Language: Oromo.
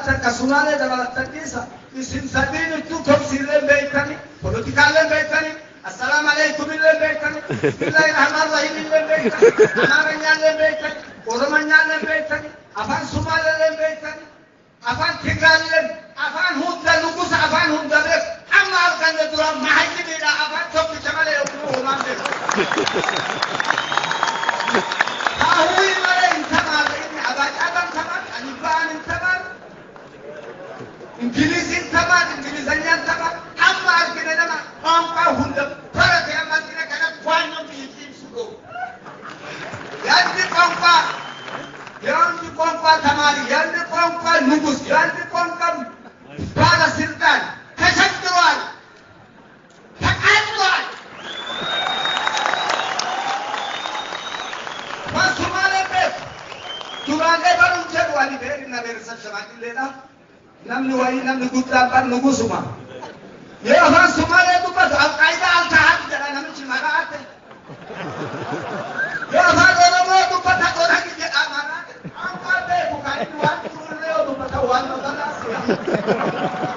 dabalatan kasumaalee dabalatan keessa isin sadiin ittuu tobsiillee beekani politikaallee beekani assalaamu alaykum illee beekani bismillaahi rahmaani rahiim illee beekani amaaranyaallee beekani oromanyaallee beekani afaan sumaallee beekani afaan tigraallee afaan hunda nugusa afaan hunda beek amma arganne dura mahajjiidha afaan tokkicha malee uumaan beeku Ahui malee intamal inni abaacaadhaan tamal anibaan intamal ingiliziin tamal ingilizanyaan tamal amma argine nama qaanqaa hunda barate amma argine kanatti waan namni ibsu ga'u yaadni qaanqaa tamaari yaadni qaanqaa nugus yaadni qaanqaa baala sirtaan tashadduwaan taqaadduwaan Durangnya baru jadi wali beri nabi resep semakin leda, namni wali namni gudang ban nunggu semua. Ya orang semua itu pas Al Qaeda Al Tahad jalan namni cimarat. Ya orang itu pas orang itu amarat. Angkat deh bukan tuan turun leo tu pas tuan tu tanah siapa.